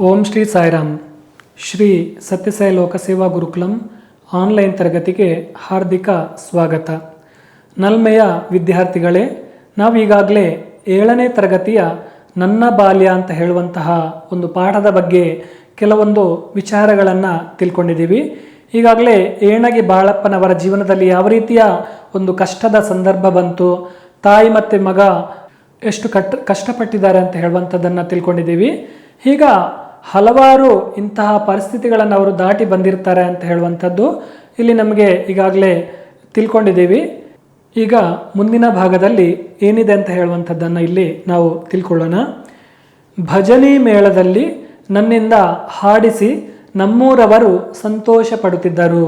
ಓಂ ಶ್ರೀ ಸಾಯಿರಾಮ್. ಶ್ರೀ ಸತ್ಯಸಾಯಿ ಲೋಕಸೇವಾ ಗುರುಕುಲಂ ಆನ್ಲೈನ್ ತರಗತಿಗೆ ಹಾರ್ದಿಕ ಸ್ವಾಗತ. ನಲ್ಮೆಯ ವಿದ್ಯಾರ್ಥಿಗಳೇ, ನಾವೀಗಾಗಲೇ 7ನೇ ತರಗತಿಯ ನನ್ನ ಬಾಲ್ಯ ಅಂತ ಹೇಳುವಂತಹ ಒಂದು ಪಾಠದ ಬಗ್ಗೆ ಕೆಲವೊಂದು ವಿಚಾರಗಳನ್ನು ತಿಳ್ಕೊಂಡಿದ್ದೀವಿ. ಈಗಾಗಲೇ ಏಣಗಿ ಬಾಳಪ್ಪನವರ ಜೀವನದಲ್ಲಿ ಯಾವ ರೀತಿಯ ಒಂದು ಕಷ್ಟದ ಸಂದರ್ಭ ಬಂತು, ತಾಯಿ ಮತ್ತು ಮಗ ಎಷ್ಟು ಕಷ್ಟಪಟ್ಟಿದ್ದಾರೆ ಅಂತ ಹೇಳುವಂಥದ್ದನ್ನು ತಿಳ್ಕೊಂಡಿದ್ದೀವಿ. ಈಗ ಹಲವಾರು ಇಂತಹ ಪರಿಸ್ಥಿತಿಗಳನ್ನು ಅವರು ದಾಟಿ ಬಂದಿರ್ತಾರೆ ಅಂತ ಹೇಳುವಂಥದ್ದು ಇಲ್ಲಿ ನಮಗೆ ಈಗಾಗಲೇ ತಿಳ್ಕೊಂಡಿದ್ದೀವಿ. ಈಗ ಮುಂದಿನ ಭಾಗದಲ್ಲಿ ಏನಿದೆ ಅಂತ ಹೇಳುವಂಥದ್ದನ್ನು ಇಲ್ಲಿ ನಾವು ತಿಳ್ಕೊಳ್ಳೋಣ. ಭಜನಿ ಮೇಳದಲ್ಲಿ ನನ್ನಿಂದ ಹಾಡಿಸಿ ನಮ್ಮೂರವರು ಸಂತೋಷ ಪಡುತ್ತಿದ್ದರು.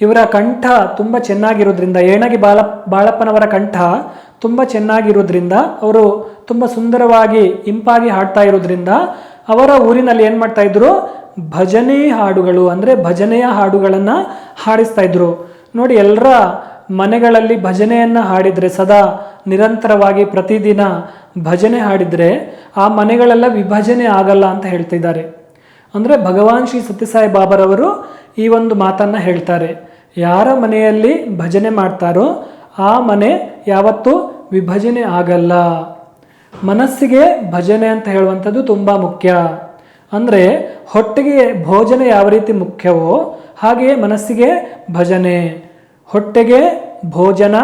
ಇವರ ಕಂಠ ತುಂಬ ಚೆನ್ನಾಗಿರೋದ್ರಿಂದ, ಏಣಗಿ ಬಾಳಪ್ಪನವರ ಕಂಠ ತುಂಬ ಚೆನ್ನಾಗಿರೋದ್ರಿಂದ, ಅವರು ತುಂಬ ಸುಂದರವಾಗಿ ಇಂಪಾಗಿ ಹಾಡ್ತಾ ಇರೋದ್ರಿಂದ ಅವರ ಊರಿನಲ್ಲಿ ಏನು ಮಾಡ್ತಾ ಇದ್ರು, ಭಜನೆ ಹಾಡುಗಳು ಅಂದರೆ ಭಜನೆಯ ಹಾಡುಗಳನ್ನು ಹಾಡಿಸ್ತಾ ಇದ್ರು. ನೋಡಿ, ಎಲ್ಲರ ಮನೆಗಳಲ್ಲಿ ಭಜನೆಯನ್ನು ಹಾಡಿದರೆ, ಸದಾ ನಿರಂತರವಾಗಿ ಪ್ರತಿದಿನ ಭಜನೆ ಹಾಡಿದರೆ ಆ ಮನೆಗಳೆಲ್ಲ ವಿಭಜನೆ ಆಗಲ್ಲ ಅಂತ ಹೇಳ್ತಿದ್ದಾರೆ. ಅಂದರೆ ಭಗವಾನ್ ಶ್ರೀ ಸತ್ಯಸಾಯಿ ಬಾಬಾರವರು ಈ ಒಂದು ಮಾತನ್ನು ಹೇಳ್ತಾರೆ. ಯಾರ ಮನೆಯಲ್ಲಿ ಭಜನೆ ಮಾಡ್ತಾರೋ ಆ ಮನೆ ಯಾವತ್ತೂ ವಿಭಜನೆ ಆಗಲ್ಲ. ಮನಸ್ಸಿಗೆ ಭಜನೆ ಅಂತ ಹೇಳುವಂಥದ್ದು ತುಂಬ ಮುಖ್ಯ. ಅಂದರೆ ಹೊಟ್ಟೆಗೆ ಭೋಜನ ಯಾವ ರೀತಿ ಮುಖ್ಯವೋ ಹಾಗೆಯೇ ಮನಸ್ಸಿಗೆ ಭಜನೆ. ಹೊಟ್ಟೆಗೆ ಭೋಜನ,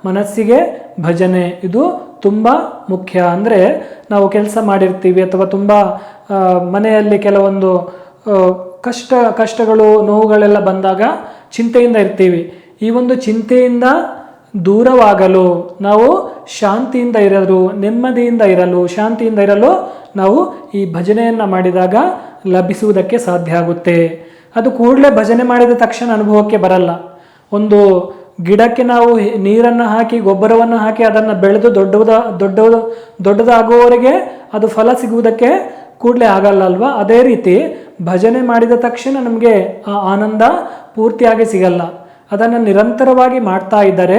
ಮನಸ್ಸಿಗೆ ಭಜನೆ, ಇದು ತುಂಬ ಮುಖ್ಯ. ಅಂದರೆ ನಾವು ಕೆಲಸ ಮಾಡಿರ್ತೀವಿ ಅಥವಾ ತುಂಬ ಮನೆಯಲ್ಲಿ ಕೆಲವೊಂದು ಕಷ್ಟಗಳು ನೋವುಗಳೆಲ್ಲ ಬಂದಾಗ ಚಿಂತೆಯಿಂದ ಇರ್ತೀವಿ. ಈ ಒಂದು ಚಿಂತೆಯಿಂದ ದೂರವಾಗಲು, ನಾವು ಶಾಂತಿಯಿಂದ ಇರಲು, ನೆಮ್ಮದಿಯಿಂದ ಇರಲು, ಶಾಂತಿಯಿಂದ ಇರಲು ನಾವು ಈ ಭಜನೆಯನ್ನು ಮಾಡಿದಾಗ ಲಭಿಸುವುದಕ್ಕೆ ಸಾಧ್ಯ ಆಗುತ್ತೆ. ಅದು ಕೂಡಲೇ ಭಜನೆ ಮಾಡಿದ ತಕ್ಷಣ ಅನುಭವಕ್ಕೆ ಬರಲ್ಲ. ಒಂದು ಗಿಡಕ್ಕೆ ನಾವು ನೀರನ್ನು ಹಾಕಿ ಗೊಬ್ಬರವನ್ನು ಹಾಕಿ ಅದನ್ನು ಬೆಳೆದು ದೊಡ್ಡದಾಗುವವರೆಗೆ ಅದು ಫಲ ಸಿಗುವುದಕ್ಕೆ ಕೂಡಲೇ ಆಗಲ್ಲ ಅಲ್ವಾ? ಅದೇ ರೀತಿ ಭಜನೆ ಮಾಡಿದ ತಕ್ಷಣ ನಮಗೆ ಆ ಆನಂದ ಪೂರ್ತಿಯಾಗಿ ಸಿಗಲ್ಲ. ಅದನ್ನು ನಿರಂತರವಾಗಿ ಮಾಡ್ತಾ ಇದ್ದರೆ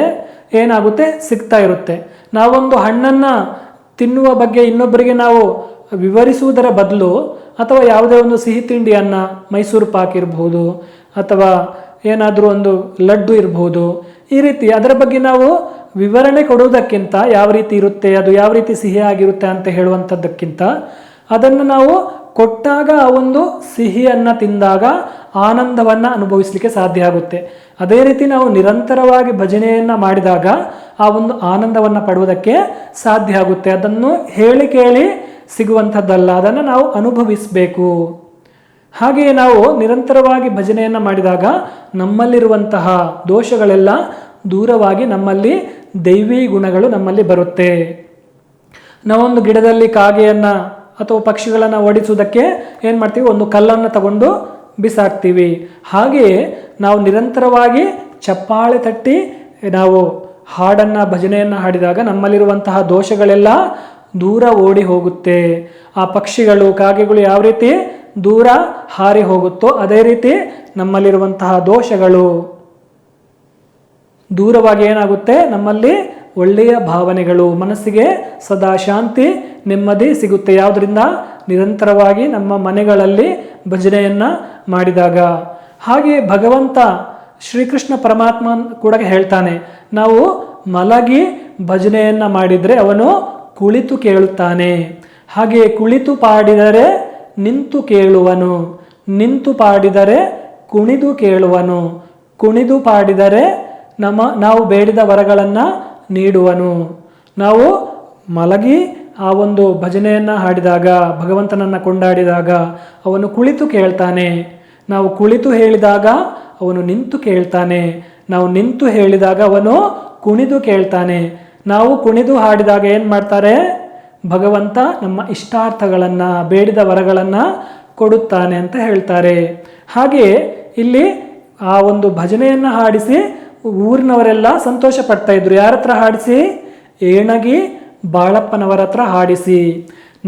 ಏನಾಗುತ್ತೆ, ಸಿಗ್ತಾ ಇರುತ್ತೆ. ನಾವೊಂದು ಹಣ್ಣನ್ನು ತಿನ್ನುವ ಬಗ್ಗೆ ಇನ್ನೊಬ್ಬರಿಗೆ ನಾವು ವಿವರಿಸುವುದರ ಬದಲು, ಅಥವಾ ಯಾವುದೇ ಒಂದು ಸಿಹಿ ತಿಂಡಿಯನ್ನು, ಮೈಸೂರು ಪಾಕ್ ಇರ್ಬೋದು ಅಥವಾ ಏನಾದರೂ ಒಂದು ಲಡ್ಡು ಇರ್ಬೋದು, ಈ ರೀತಿ ಅದರ ಬಗ್ಗೆ ನಾವು ವಿವರಣೆ ಕೊಡುವುದಕ್ಕಿಂತ, ಯಾವ ರೀತಿ ಇರುತ್ತೆ, ಅದು ಯಾವ ರೀತಿ ಸಿಹಿಯಾಗಿರುತ್ತೆ ಅಂತ ಹೇಳುವಂಥದ್ದಕ್ಕಿಂತ, ಅದನ್ನು ನಾವು ಕೊಟ್ಟಾಗ ಆ ಒಂದು ಸಿಹಿಯನ್ನು ತಿಂದಾಗ ಆನಂದವನ್ನು ಅನುಭವಿಸಲಿಕ್ಕೆ ಸಾಧ್ಯ ಆಗುತ್ತೆ. ಅದೇ ರೀತಿ ನಾವು ನಿರಂತರವಾಗಿ ಭಜನೆಯನ್ನು ಮಾಡಿದಾಗ ಆ ಒಂದು ಆನಂದವನ್ನು ಪಡುವುದಕ್ಕೆ ಸಾಧ್ಯ ಆಗುತ್ತೆ. ಅದನ್ನು ಹೇಳಿ ಕೇಳಿ ಸಿಗುವಂಥದ್ದಲ್ಲ, ಅದನ್ನು ನಾವು ಅನುಭವಿಸಬೇಕು. ಹಾಗೆಯೇ ನಾವು ನಿರಂತರವಾಗಿ ಭಜನೆಯನ್ನು ಮಾಡಿದಾಗ ನಮ್ಮಲ್ಲಿರುವಂತಹ ದೋಷಗಳೆಲ್ಲ ದೂರವಾಗಿ ನಮ್ಮಲ್ಲಿ ದೈವಿ ಗುಣಗಳು ನಮ್ಮಲ್ಲಿ ಬರುತ್ತೆ. ನಾವೊಂದು ಗಿಡದಲ್ಲಿ ಕಾಗೆಯನ್ನು ಅಥವಾ ಪಕ್ಷಿಗಳನ್ನು ಓಡಿಸುವುದಕ್ಕೆ ಏನು ಮಾಡ್ತೀವಿ, ಒಂದು ಕಲ್ಲನ್ನು ತಗೊಂಡು ಬಿಸಾಕ್ತೀವಿ. ಹಾಗೆಯೇ ನಾವು ನಿರಂತರವಾಗಿ ಚಪ್ಪಾಳೆ ತಟ್ಟಿ ನಾವು ಹಾಡನ್ನು, ಭಜನೆಯನ್ನು ಹಾಡಿದಾಗ ನಮ್ಮಲ್ಲಿರುವಂತಹ ದೋಷಗಳೆಲ್ಲ ದೂರ ಓಡಿ ಹೋಗುತ್ತೆ. ಆ ಪಕ್ಷಿಗಳು, ಕಾಗೆಗಳು ಯಾವ ರೀತಿ ದೂರ ಹಾರಿ ಹೋಗುತ್ತೋ ಅದೇ ರೀತಿ ನಮ್ಮಲ್ಲಿರುವಂತಹ ದೋಷಗಳು ದೂರವಾಗಿ ಏನಾಗುತ್ತೆ, ನಮ್ಮಲ್ಲಿ ಒಳ್ಳೆಯ ಭಾವನೆಗಳು, ಮನಸ್ಸಿಗೆ ಸದಾ ಶಾಂತಿ, ನೆಮ್ಮದಿ ಸಿಗುತ್ತೆ. ಯಾವುದರಿಂದ? ನಿರಂತರವಾಗಿ ನಮ್ಮ ಮನೆಗಳಲ್ಲಿ ಭಜನೆಯನ್ನು ಮಾಡಿದಾಗ. ಹಾಗೆ ಭಗವಂತ ಶ್ರೀಕೃಷ್ಣ ಪರಮಾತ್ಮ ಕೂಡ ಹೇಳ್ತಾನೆ, ನಾವು ಮಲಗಿ ಭಜನೆಯನ್ನು ಮಾಡಿದರೆ ಅವನು ಕುಳಿತು ಕೇಳುತ್ತಾನೆ. ಹಾಗೆ ಕುಳಿತು ಪಾಡಿದರೆ ನಿಂತು ಕೇಳುವನು, ನಿಂತು ಪಾಡಿದರೆ ಕುಣಿದು ಕೇಳುವನು, ಕುಣಿದು ಪಾಡಿದರೆ ನಾವು ಬೇಡಿದ ವರಗಳನ್ನು ನೀಡುವನು. ನಾವು ಮಲಗಿ ಆ ಒಂದು ಭಜನೆಯನ್ನು ಹಾಡಿದಾಗ, ಭಗವಂತನನ್ನು ಕೊಂಡಾಡಿದಾಗ ಅವನು ಕುಳಿತು ಕೇಳ್ತಾನೆ. ನಾವು ಕುಳಿತು ಹೇಳಿದಾಗ ಅವನು ನಿಂತು ಕೇಳ್ತಾನೆ. ನಾವು ನಿಂತು ಹೇಳಿದಾಗ ಅವನು ಕುಣಿದು ಕೇಳ್ತಾನೆ. ನಾವು ಕುಣಿದು ಹಾಡಿದಾಗ ಏನು ಮಾಡ್ತಾರೆ, ಭಗವಂತ ನಮ್ಮ ಇಷ್ಟಾರ್ಥಗಳನ್ನು, ಬೇಡಿದ ವರಗಳನ್ನು ಕೊಡುತ್ತಾನೆ ಅಂತ ಹೇಳ್ತಾರೆ. ಹಾಗೆಯೇ ಇಲ್ಲಿ ಆ ಒಂದು ಭಜನೆಯನ್ನು ಹಾಡಿಸಿ ಊರಿನವರೆಲ್ಲ ಸಂತೋಷ ಪಡ್ತಾ ಇದ್ರು. ಯಾರ ಹತ್ರ ಹಾಡಿಸಿ? ಏಣಗಿ ಬಾಳಪ್ಪನವರ ಹತ್ರ ಹಾಡಿಸಿ.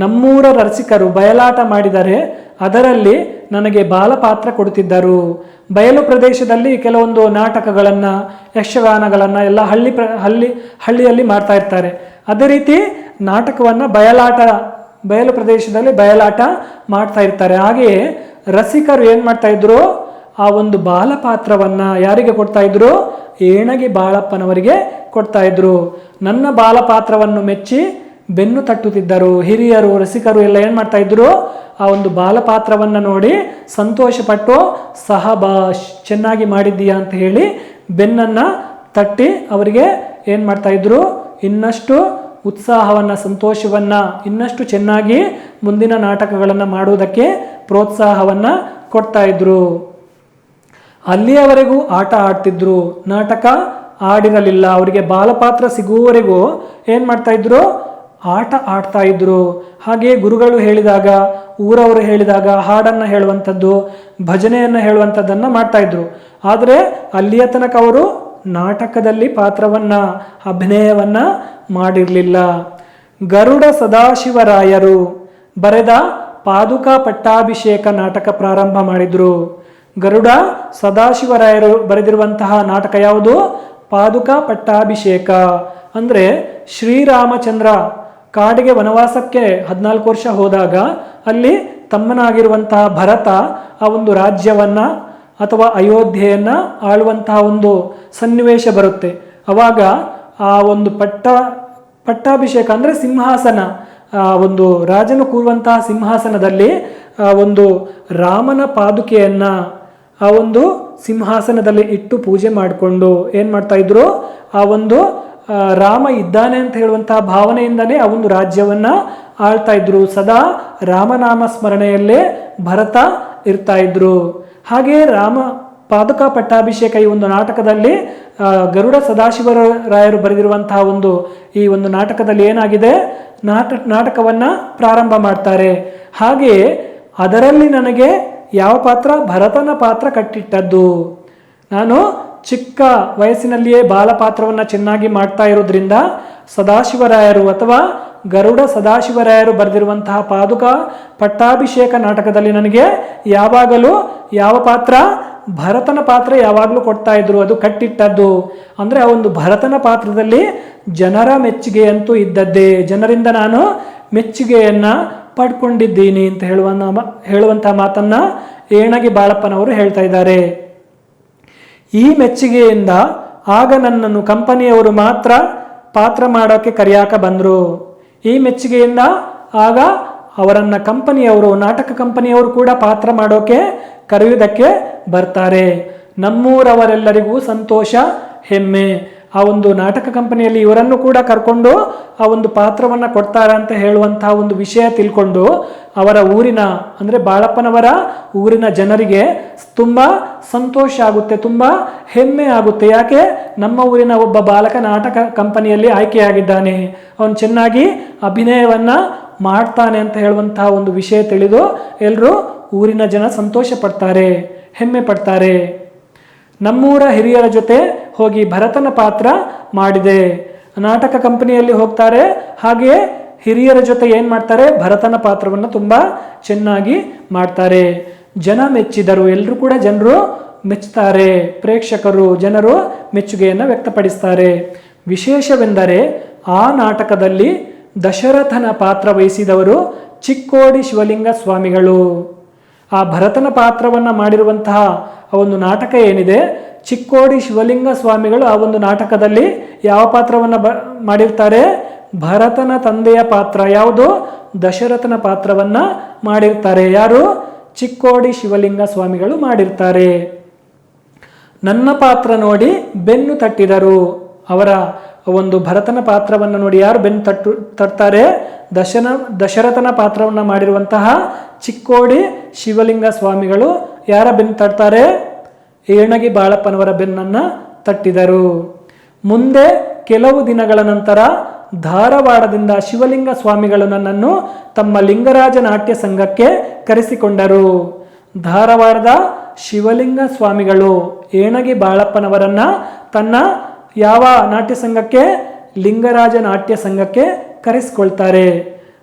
ನಮ್ಮೂರ ರಸಿಕರು ಬಯಲಾಟ ಮಾಡಿದರೆ ಅದರಲ್ಲಿ ನನಗೆ ಬಾಲಪಾತ್ರ ಕೊಡುತ್ತಿದ್ದರು. ಬಯಲು ಪ್ರದೇಶದಲ್ಲಿ ಕೆಲವೊಂದು ನಾಟಕಗಳನ್ನು, ಯಕ್ಷಗಾನಗಳನ್ನು ಎಲ್ಲ ಹಳ್ಳಿಯಲ್ಲಿ ಮಾಡ್ತಾ ಇರ್ತಾರೆ. ಅದೇ ರೀತಿ ನಾಟಕವನ್ನು, ಬಯಲಾಟ ಬಯಲು ಪ್ರದೇಶದಲ್ಲಿ ಬಯಲಾಟ ಮಾಡ್ತಾ ಇರ್ತಾರೆ. ಹಾಗೆಯೇ ರಸಿಕರು ಏನು ಮಾಡ್ತಾ ಇದ್ರು, ಆ ಒಂದು ಬಾಲಪಾತ್ರವನ್ನ ಯಾರಿಗೆ ಕೊಡ್ತಾ ಇದ್ರು, ಏಣಗಿ ಬಾಳಪ್ಪನವರಿಗೆ ಕೊಡ್ತಾ ಇದ್ರು. ನನ್ನ ಬಾಲಪಾತ್ರವನ್ನು ಮೆಚ್ಚಿ ಬೆನ್ನು ತಟ್ಟುತ್ತಿದ್ದರು. ಹಿರಿಯರು ರಸಿಕರು ಎಲ್ಲ ಏನು ಮಾಡ್ತಾ ಇದ್ರು, ಆ ಒಂದು ಬಾಲಪಾತ್ರವನ್ನು ನೋಡಿ ಸಂತೋಷಪಟ್ಟು ಸಹಬಾಷ್ ಚೆನ್ನಾಗಿ ಮಾಡಿದ್ದೀಯಾ ಅಂತ ಹೇಳಿ ಬೆನ್ನನ್ನು ತಟ್ಟಿ ಅವರಿಗೆ ಏನು ಮಾಡ್ತಾ ಇದ್ರು, ಇನ್ನಷ್ಟು ಉತ್ಸಾಹವನ್ನು ಸಂತೋಷವನ್ನು ಇನ್ನಷ್ಟು ಚೆನ್ನಾಗಿ ಮುಂದಿನ ನಾಟಕಗಳನ್ನು ಮಾಡುವುದಕ್ಕೆ ಪ್ರೋತ್ಸಾಹವನ್ನು ಕೊಡ್ತಾ ಇದ್ರು. ಅಲ್ಲಿಯವರೆಗೂ ಆಟ ಆಡ್ತಿದ್ರು, ನಾಟಕ ಆಡಿರಲಿಲ್ಲ. ಅವರಿಗೆ ಬಾಲಪಾತ್ರ ಸಿಗುವವರೆಗೂ ಏನು ಮಾಡ್ತಾ ಇದ್ರು, ಆಟ ಆಡ್ತಾ ಇದ್ರು. ಹಾಗೆ ಗುರುಗಳು ಹೇಳಿದಾಗ, ಊರವರು ಹೇಳಿದಾಗ ಹಾಡನ್ನು ಹೇಳುವಂಥದ್ದು, ಭಜನೆಯನ್ನು ಹೇಳುವಂಥದ್ದನ್ನು ಮಾಡ್ತಾ ಇದ್ರು. ಆದರೆ ಅಲ್ಲಿಯ ತನಕ ಅವರು ನಾಟಕದಲ್ಲಿ ಪಾತ್ರವನ್ನು ಅಭಿನಯವನ್ನು ಮಾಡಿರಲಿಲ್ಲ. ಗರುಡ ಸದಾಶಿವರಾಯರು ಬರೆದ ಪಾದುಕಾ ಪಟ್ಟಾಭಿಷೇಕ ನಾಟಕ ಪ್ರಾರಂಭ ಮಾಡಿದ್ರು. ಗರುಡ ಸದಾಶಿವರಾಯರು ಬರೆದಿರುವಂತಹ ನಾಟಕ ಯಾವುದು, ಪಾದುಕಾ ಪಟ್ಟಾಭಿಷೇಕ. ಅಂದರೆ ಶ್ರೀರಾಮಚಂದ್ರ ಕಾಡಿಗೆ ವನವಾಸಕ್ಕೆ 14 ವರ್ಷ ಹೋದಾಗ ಅಲ್ಲಿ ತಮ್ಮನಾಗಿರುವಂತಹ ಭರತ ಆ ಒಂದು ರಾಜ್ಯವನ್ನು ಅಥವಾ ಅಯೋಧ್ಯೆಯನ್ನು ಆಳುವಂತಹ ಒಂದು ಸನ್ನಿವೇಶ ಬರುತ್ತೆ. ಅವಾಗ ಆ ಒಂದು ಪಟ್ಟಾಭಿಷೇಕ ಅಂದರೆ ಸಿಂಹಾಸನ, ಒಂದು ರಾಜನು ಕೂರುವಂತಹ ಸಿಂಹಾಸನದಲ್ಲಿ ಒಂದು ರಾಮನ ಪಾದುಕೆಯನ್ನು ಆ ಒಂದು ಸಿಂಹಾಸನದಲ್ಲಿ ಇಟ್ಟು ಪೂಜೆ ಮಾಡಿಕೊಂಡು ಏನು ಮಾಡ್ತಾ ಇದ್ರು, ಆ ಒಂದು ರಾಮ ಇದ್ದಾನೆ ಅಂತ ಹೇಳುವಂತಹ ಭಾವನೆಯಿಂದಲೇ ಆ ಒಂದು ರಾಜ್ಯವನ್ನು ಆಳ್ತಾ ಇದ್ರು. ಸದಾ ರಾಮನಾಮ ಸ್ಮರಣೆಯಲ್ಲೇ ಭರತ ಇರ್ತಾ ಇದ್ರು. ಹಾಗೆ ರಾಮ ಪಾದುಕಾ ಪಟ್ಟಾಭಿಷೇಕ ಈ ಒಂದು ನಾಟಕದಲ್ಲಿ ಗರುಡ ಸದಾಶಿವರಾಯರು ಬರೆದಿರುವಂತಹ ಈ ಒಂದು ನಾಟಕದಲ್ಲಿ ಏನಾಗಿದೆ, ನಾಟಕವನ್ನು ಪ್ರಾರಂಭ ಮಾಡ್ತಾರೆ. ಹಾಗೆಯೇ ಅದರಲ್ಲಿ ನನಗೆ ಯಾವ ಪಾತ್ರ, ಭರತನ ಪಾತ್ರ ಕಟ್ಟಿಟ್ಟದ್ದು. ನಾನು ಚಿಕ್ಕ ವಯಸ್ಸಿನಲ್ಲಿಯೇ ಬಾಲಪಾತ್ರವನ್ನು ಚೆನ್ನಾಗಿ ಮಾಡ್ತಾ ಇರೋದ್ರಿಂದ ಸದಾಶಿವರಾಯರು ಅಥವಾ ಗರುಡ ಸದಾಶಿವರಾಯರು ಬರೆದಿರುವಂತಹ ಪಾದುಕಾ ಪಟ್ಟಾಭಿಷೇಕ ನಾಟಕದಲ್ಲಿ ನನಗೆ ಯಾವಾಗಲೂ ಯಾವ ಪಾತ್ರ, ಭರತನ ಪಾತ್ರ ಯಾವಾಗಲೂ ಕೊಡ್ತಾ ಇದ್ರು. ಅದು ಕಟ್ಟಿಟ್ಟದ್ದು. ಅಂದರೆ ಆ ಒಂದು ಭರತನ ಪಾತ್ರದಲ್ಲಿ ಜನರ ಮೆಚ್ಚುಗೆಯಂತೂ ಇದ್ದದ್ದೇ, ಜನರಿಂದ ನಾನು ಮೆಚ್ಚುಗೆಯನ್ನು ಪಡ್ಕೊಂಡಿದ್ದೀನಿ ಅಂತ ಹೇಳುವಂತಹ ಮಾತನ್ನು ಏಣಗಿ ಬಾಳಪ್ಪನವರು ಹೇಳ್ತಾ ಇದ್ದಾರೆ. ಈ ಮೆಚ್ಚುಗೆಯಿಂದ ಆಗ ನನ್ನನ್ನು ಕಂಪನಿಯವರು ಮಾತ್ರ ಪಾತ್ರ ಮಾಡೋಕ್ಕೆ ಕರೆಯಾಕ ಬಂದರು. ಈ ಮೆಚ್ಚುಗೆಯಿಂದ ಆಗ ಅವರನ್ನು ಕಂಪನಿಯವರು, ನಾಟಕ ಕಂಪನಿಯವರು ಕೂಡ ಪಾತ್ರ ಮಾಡೋಕೆ ಕರೆಯುವುದಕ್ಕೆ ಬರ್ತಾರೆ. ನಮ್ಮೂರವರೆಲ್ಲರಿಗೂ ಸಂತೋಷ, ಹೆಮ್ಮೆ. ಆ ಒಂದು ನಾಟಕ ಕಂಪನಿಯಲ್ಲಿ ಇವರನ್ನು ಕೂಡ ಕರ್ಕೊಂಡು ಆ ಒಂದು ಪಾತ್ರವನ್ನು ಕೊಡ್ತಾರೆ ಅಂತ ಹೇಳುವಂತಹ ಒಂದು ವಿಷಯ ತಿಳ್ಕೊಂಡು ಅವರ ಊರಿನ ಅಂದರೆ ಬಾಳಪ್ಪನವರ ಊರಿನ ಜನರಿಗೆ ತುಂಬ ಸಂತೋಷ ಆಗುತ್ತೆ, ತುಂಬ ಹೆಮ್ಮೆ ಆಗುತ್ತೆ. ಯಾಕೆ, ನಮ್ಮ ಊರಿನ ಒಬ್ಬ ಬಾಲಕ ನಾಟಕ ಕಂಪನಿಯಲ್ಲಿ ಆಯ್ಕೆಯಾಗಿದ್ದಾನೆ, ಅವನು ಚೆನ್ನಾಗಿ ಅಭಿನಯವನ್ನು ಮಾಡ್ತಾನೆ ಅಂತ ಹೇಳುವಂತಹ ಒಂದು ವಿಷಯ ತಿಳಿದು ಎಲ್ಲರೂ ಊರಿನ ಜನ ಸಂತೋಷ ಪಡ್ತಾರೆ, ಹೆಮ್ಮೆ ಪಡ್ತಾರೆ. ನಮ್ಮೂರ ಹಿರಿಯರ ಜೊತೆ ಹೋಗಿ ಭರತನ ಪಾತ್ರ ಮಾಡಿದೆ. ನಾಟಕ ಕಂಪನಿಯಲ್ಲಿ ಹೋಗ್ತಾರೆ, ಹಾಗೆಯೇ ಹಿರಿಯರ ಜೊತೆ ಏನು ಮಾಡ್ತಾರೆ, ಭರತನ ಪಾತ್ರವನ್ನು ತುಂಬ ಚೆನ್ನಾಗಿ ಮಾಡ್ತಾರೆ. ಜನ ಮೆಚ್ಚಿದರು, ಎಲ್ಲರೂ ಕೂಡ ಜನರು ಮೆಚ್ಚುತ್ತಾರೆ. ಪ್ರೇಕ್ಷಕರು, ಜನರು ಮೆಚ್ಚುಗೆಯನ್ನು ವ್ಯಕ್ತಪಡಿಸ್ತಾರೆ. ವಿಶೇಷವೆಂದರೆ ಆ ನಾಟಕದಲ್ಲಿ ದಶರಥನ ಪಾತ್ರ ವಹಿಸಿದವರು ಚಿಕ್ಕೋಡಿ ಶಿವಲಿಂಗ ಸ್ವಾಮಿಗಳು. ಆ ಭರತನ ಪಾತ್ರವನ್ನು ಮಾಡಿರುವಂತಹ ಆ ಒಂದು ನಾಟಕ ಏನಿದೆ, ಚಿಕ್ಕೋಡಿ ಶಿವಲಿಂಗ ಸ್ವಾಮಿಗಳು ಆ ಒಂದು ನಾಟಕದಲ್ಲಿ ಯಾವ ಪಾತ್ರವನ್ನು ಮಾಡಿರ್ತಾರೆ, ಭರತನ ತಂದೆಯ ಪಾತ್ರ ಯಾವುದು, ದಶರಥನ ಪಾತ್ರವನ್ನು ಮಾಡಿರ್ತಾರೆ. ಯಾರು, ಚಿಕ್ಕೋಡಿ ಶಿವಲಿಂಗ ಸ್ವಾಮಿಗಳು ಮಾಡಿರ್ತಾರೆ. ನನ್ನ ಪಾತ್ರ ನೋಡಿ ಬೆನ್ನು ತಟ್ಟಿದರು. ಅವರ ಒಂದು ಭರತನ ಪಾತ್ರವನ್ನು ನೋಡಿ ಯಾರು ಬೆನ್ನು ತಟ್ತಾರೆ, ದಶರಥನ ಪಾತ್ರವನ್ನು ಮಾಡಿರುವಂತಹ ಚಿಕ್ಕೋಡಿ ಶಿವಲಿಂಗ ಸ್ವಾಮಿಗಳು ಯಾರ ಬೆನ್ನು ತಟ್ತಾರೆ, ಏಣಗಿ ಬಾಳಪ್ಪನವರ ಬೆನ್ನನ್ನು ತಟ್ಟಿದರು. ಮುಂದೆ ಕೆಲವು ದಿನಗಳ ನಂತರ ಧಾರವಾಡದಿಂದ ಶಿವಲಿಂಗ ಸ್ವಾಮಿಗಳು ನನ್ನನ್ನು ತಮ್ಮ ಲಿಂಗರಾಜ ನಾಟ್ಯ ಸಂಘಕ್ಕೆ ಕರೆಸಿಕೊಂಡರು. ಧಾರವಾಡದ ಶಿವಲಿಂಗ ಸ್ವಾಮಿಗಳು ಏಣಗಿ ಬಾಳಪ್ಪನವರನ್ನ ತನ್ನ ಯಾವ ನಾಟ್ಯ ಸಂಘಕ್ಕೆ, ಲಿಂಗರಾಜ ನಾಟ್ಯ ಸಂಘಕ್ಕೆ ಕರೆಸಿಕೊಳ್ತಾರೆ.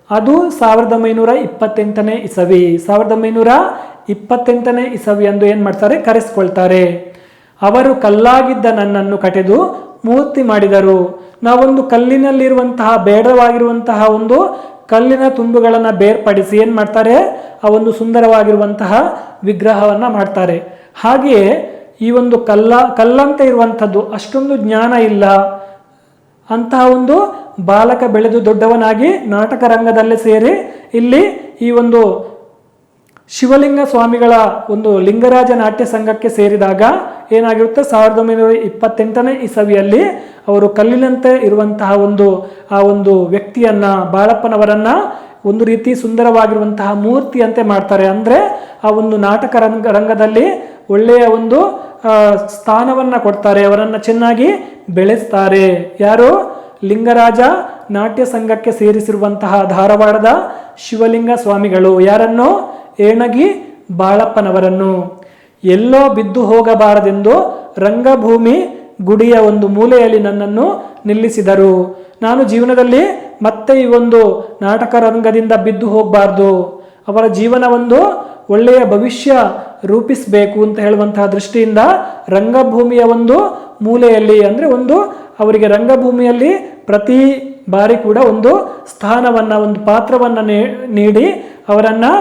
ಅದು 1928ನೇ ಇಸವಿ. 1928ನೇ ಇಸವಿಯಂದು ಏನು ಮಾಡ್ತಾರೆ, ಕರೆಸಿಕೊಳ್ತಾರೆ. ಅವರು ಕಲ್ಲಾಗಿದ್ದ ನನ್ನನ್ನು ಕಟೆದು ಮೂರ್ತಿ ಮಾಡಿದರು. ನಾವೊಂದು ಕಲ್ಲಿನಲ್ಲಿರುವಂತಹ ಬೇಡವಾಗಿರುವಂತಹ ಒಂದು ಕಲ್ಲಿನ ತುಂಡುಗಳನ್ನು ಬೇರ್ಪಡಿಸಿ ಏನು ಮಾಡ್ತಾರೆ, ಆ ಒಂದು ಸುಂದರವಾಗಿರುವಂತಹ ವಿಗ್ರಹವನ್ನು ಮಾಡ್ತಾರೆ. ಹಾಗೆಯೇ ಈ ಒಂದು ಕಲ್ಲಂತೆ ಇರುವಂಥದ್ದು ಅಷ್ಟೊಂದು ಜ್ಞಾನ ಇಲ್ಲ ಅಂತಹ ಒಂದು ಬಾಲಕ ಬೆಳೆದು ದೊಡ್ಡವನಾಗಿ ನಾಟಕ ರಂಗದಲ್ಲಿ ಸೇರಿ ಇಲ್ಲಿ ಈ ಒಂದು ಶಿವಲಿಂಗ ಸ್ವಾಮಿಗಳ ಒಂದು ಲಿಂಗರಾಜ ನಾಟ್ಯ ಸಂಘಕ್ಕೆ ಸೇರಿದಾಗ ಏನಾಗಿರುತ್ತೆ, 1928ನೇ ಇಸವಿಯಲ್ಲಿ ಅವರು ಕಲ್ಲಿನಂತೆ ಇರುವಂತಹ ಆ ಒಂದು ವ್ಯಕ್ತಿಯನ್ನ, ಬಾಳಪ್ಪನವರನ್ನ ಒಂದು ರೀತಿ ಸುಂದರವಾಗಿರುವಂತಹ ಮೂರ್ತಿಯಂತೆ ಮಾಡ್ತಾರೆ. ಅಂದರೆ ಆ ಒಂದು ನಾಟಕ ರಂಗದಲ್ಲಿ ಒಳ್ಳೆಯ ಒಂದು ಸ್ಥಾನವನ್ನ ಕೊಡ್ತಾರೆ, ಅವರನ್ನು ಚೆನ್ನಾಗಿ ಬೆಳೆಸ್ತಾರೆ. ಯಾರು? ಲಿಂಗರಾಜ ನಾಟ್ಯ ಸಂಘಕ್ಕೆ ಸೇರಿಸಿರುವಂತಹ ಧಾರವಾಡದ ಶಿವಲಿಂಗ ಸ್ವಾಮಿಗಳು. ಯಾರನ್ನು? ಏಣಗಿ ಬಾಳಪ್ಪನವರನ್ನು. ಎಲ್ಲೋ ಬಿದ್ದು ಹೋಗಬಾರದೆಂದು ರಂಗಭೂಮಿ ಗುಡಿಯ ಒಂದು ಮೂಲೆಯಲ್ಲಿ ನನ್ನನ್ನು ನಿಲ್ಲಿಸಿದರು. ನಾನು ಜೀವನದಲ್ಲಿ ಮತ್ತೆ ಈ ಒಂದು ನಾಟಕ ರಂಗದಿಂದ ಬಿದ್ದು ಹೋಗಬಾರ್ದು, ಅವರ ಜೀವನ ಒಂದು ಒಳ್ಳೆಯ ಭವಿಷ್ಯ ರೂಪಿಸಬೇಕು ಅಂತ ಹೇಳುವಂತಹ ದೃಷ್ಟಿಯಿಂದ ರಂಗಭೂಮಿಯ ಒಂದು ಮೂಲೆಯಲ್ಲಿ, ಅಂದರೆ ಅವರಿಗೆ ರಂಗಭೂಮಿಯಲ್ಲಿ ಪ್ರತಿ ಬಾರಿ ಕೂಡ ಒಂದು ಸ್ಥಾನವನ್ನು, ಒಂದು ಪಾತ್ರವನ್ನು ನೀಡಿ ಅವರನ್ನು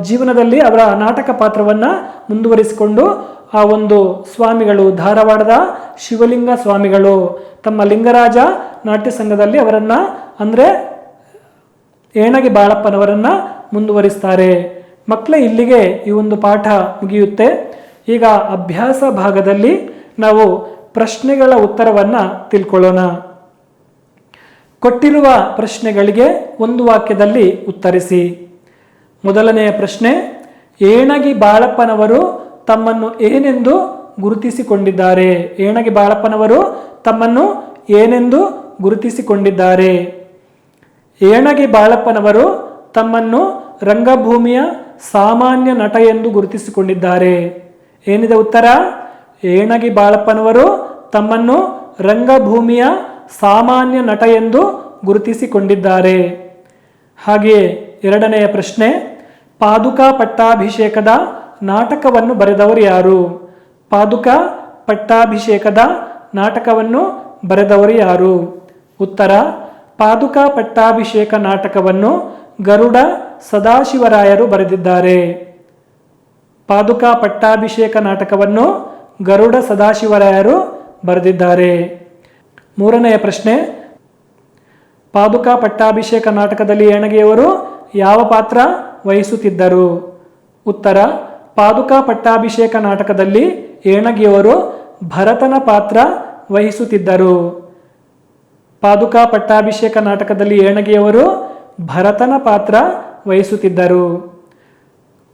ಜೀವನದಲ್ಲಿ ಅವರ ನಾಟಕ ಪಾತ್ರವನ್ನು ಮುಂದುವರಿಸಿಕೊಂಡು ಆ ಒಂದು ಸ್ವಾಮಿಗಳು, ಧಾರವಾಡದ ಶಿವಲಿಂಗ ಸ್ವಾಮಿಗಳು ತಮ್ಮ ಲಿಂಗರಾಜ ನಾಟ್ಯ ಸಂಘದಲ್ಲಿ ಅವರನ್ನ, ಅಂದರೆ ಏಣಗಿ ಬಾಳಪ್ಪನವರನ್ನ ಮುಂದುವರಿಸ್ತಾರೆ. ಮಕ್ಕಳೇ, ಇಲ್ಲಿಗೆ ಈ ಒಂದು ಪಾಠ ಮುಗಿಯುತ್ತೆ. ಈಗ ಅಭ್ಯಾಸ ಭಾಗದಲ್ಲಿ ನಾವು ಪ್ರಶ್ನೆಗಳ ಉತ್ತರವನ್ನು ತಿಳ್ಕೊಳ್ಳೋಣ. ಕೊಟ್ಟಿರುವ ಪ್ರಶ್ನೆಗಳಿಗೆ ಒಂದು ವಾಕ್ಯದಲ್ಲಿ ಉತ್ತರಿಸಿ. ಮೊದಲನೆಯ ಪ್ರಶ್ನೆ, ಏಣಗಿ ಬಾಳಪ್ಪನವರು ತಮ್ಮನ್ನು ಏನೆಂದು ಗುರುತಿಸಿಕೊಂಡಿದ್ದಾರೆ? ಏಣಗಿ ಬಾಳಪ್ಪನವರು ತಮ್ಮನ್ನು ಏನೆಂದು ಗುರುತಿಸಿಕೊಂಡಿದ್ದಾರೆ? ಏಣಗಿ ಬಾಳಪ್ಪನವರು ತಮ್ಮನ್ನು ರಂಗಭೂಮಿಯ ಸಾಮಾನ್ಯ ನಟ ಎಂದು ಗುರುತಿಸಿಕೊಂಡಿದ್ದಾರೆ. ಏನಿದೆ ಉತ್ತರ? ಏಣಗಿ ಬಾಳಪ್ಪನವರು ತಮ್ಮನ್ನು ರಂಗಭೂಮಿಯ ಸಾಮಾನ್ಯ ನಟ ಎಂದು ಗುರುತಿಸಿಕೊಂಡಿದ್ದಾರೆ. ಹಾಗೆಯೇ ಎರಡನೆಯ ಪ್ರಶ್ನೆ, ಪಾದುಕಾ ಪಟ್ಟಾಭಿಷೇಕದ ನಾಟಕವನ್ನು ಬರೆದವರು ಯಾರು? ಪಾದುಕಾ ಪಟ್ಟಾಭಿಷೇಕದ ನಾಟಕವನ್ನು ಬರೆದವರು ಯಾರು? ಉತ್ತರ, ಪಾದುಕಾ ಪಟ್ಟಾಭಿಷೇಕ ನಾಟಕವನ್ನು ಗರುಡ ಸದಾಶಿವರಾಯರು ಬರೆದಿದ್ದಾರೆ. ಪಾದುಕಾ ಪಟ್ಟಾಭಿಷೇಕ ನಾಟಕವನ್ನು ಗರುಡ ಸದಾಶಿವರಾಯರು ಬರೆದಿದ್ದಾರೆ. ಮೂರನೆಯ ಪ್ರಶ್ನೆ, ಪಾದುಕಾ ಪಟ್ಟಾಭಿಷೇಕ ನಾಟಕದಲ್ಲಿ ಏಣಗಿಯವರು ಯಾವ ಪಾತ್ರ ವಹಿಸುತ್ತಿದ್ದರು? ಉತ್ತರ, ಪಾದುಕಾ ಪಟ್ಟಾಭಿಷೇಕ ನಾಟಕದಲ್ಲಿ ಏಣಗಿಯವರು ಭರತನ ಪಾತ್ರ ವಹಿಸುತ್ತಿದ್ದರು. ಪಾದುಕಾ ಪಟ್ಟಾಭಿಷೇಕ ನಾಟಕದಲ್ಲಿ ಏಣಗಿಯವರು ಭರತನ ಪಾತ್ರ ವಹಿಸುತ್ತಿದ್ದರು.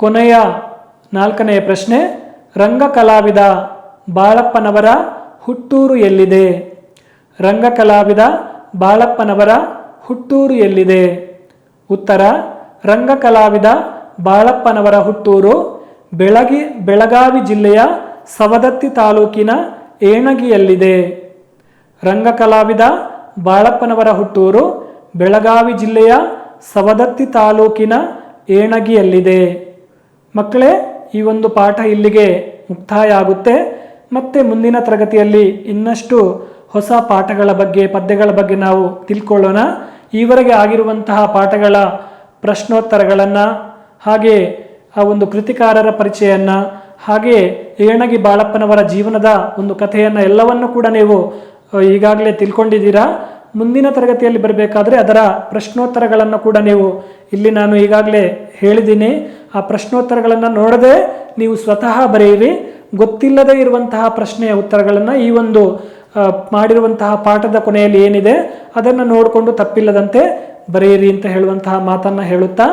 ಕೊನೆಯ ನಾಲ್ಕನೆಯ ಪ್ರಶ್ನೆ, ರಂಗ ಕಲಾವಿದ ಬಾಳಪ್ಪನವರ ಹುಟ್ಟೂರು ಎಲ್ಲಿದೆ? ರಂಗ ಕಲಾವಿದ ಬಾಳಪ್ಪನವರ ಹುಟ್ಟೂರು ಎಲ್ಲಿದೆ? ಉತ್ತರ, ರಂಗ ಕಲಾವಿದ ಬಾಳಪ್ಪನವರ ಹುಟ್ಟೂರು ಬೆಳಗಾವಿ ಜಿಲ್ಲೆಯ ಸವದತ್ತಿ ತಾಲೂಕಿನ ಏಣಗಿಯಲ್ಲಿದೆ. ರಂಗ ಕಲಾವಿದ ಬಾಳಪ್ಪನವರ ಹುಟ್ಟೂರು ಬೆಳಗಾವಿ ಜಿಲ್ಲೆಯ ಸವದತ್ತಿ ತಾಲೂಕಿನ ಏಣಗಿಯಲ್ಲಿದೆ. ಮಕ್ಕಳೇ, ಈ ಒಂದು ಪಾಠ ಇಲ್ಲಿಗೆ ಮುಕ್ತಾಯ ಆಗುತ್ತೆ. ಮತ್ತೆ ಮುಂದಿನ ತರಗತಿಯಲ್ಲಿ ಇನ್ನಷ್ಟು ಹೊಸ ಪಾಠಗಳ ಬಗ್ಗೆ, ಪದ್ಯಗಳ ಬಗ್ಗೆ ನಾವು ತಿಳ್ಕೊಳ್ಳೋಣ. ಈವರೆಗೆ ಆಗಿರುವಂತಹ ಪಾಠಗಳ ಪ್ರಶ್ನೋತ್ತರಗಳನ್ನು, ಹಾಗೆ ಆ ಒಂದು ಕೃತಿಕಾರರ ಪರಿಚಯವನ್ನು, ಹಾಗೆ ಏಣಗಿ ಬಾಳಪ್ಪನವರ ಜೀವನದ ಒಂದು ಕಥೆಯನ್ನು ಎಲ್ಲವನ್ನು ಕೂಡ ನೀವು ಈಗಾಗಲೇ ತಿಳ್ಕೊಂಡಿದ್ದೀರಾ. ಮುಂದಿನ ತರಗತಿಯಲ್ಲಿ ಬರಬೇಕಾದ್ರೆ ಅದರ ಪ್ರಶ್ನೋತ್ತರಗಳನ್ನು ಕೂಡ ನೀವು ಇಲ್ಲಿ ನಾನು ಈಗಾಗಲೇ ಹೇಳಿದ್ದೀನಿ. ಆ ಪ್ರಶ್ನೋತ್ತರಗಳನ್ನು ನೋಡದೆ ನೀವು ಸ್ವತಃ ಬರೆಯಿರಿ. ಗೊತ್ತಿಲ್ಲದೇ ಇರುವಂತಹ ಪ್ರಶ್ನೆಯ ಉತ್ತರಗಳನ್ನು ಈ ಒಂದು ಮಾಡಿರುವಂತಹ ಪಾಠದ ಕೊನೆಯಲ್ಲಿ ಏನಿದೆ ಅದನ್ನು ನೋಡಿಕೊಂಡು ತಪ್ಪಿಲ್ಲದಂತೆ ಬರೆಯಿರಿ ಅಂತ ಹೇಳುವಂತಹ ಮಾತನ್ನು ಹೇಳುತ್ತಾ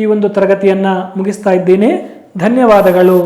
ಈ ಒಂದು ತರಗತಿಯನ್ನು ಮುಗಿಸ್ತಾ ಇದ್ದೀನಿ. ಧನ್ಯವಾದಗಳು.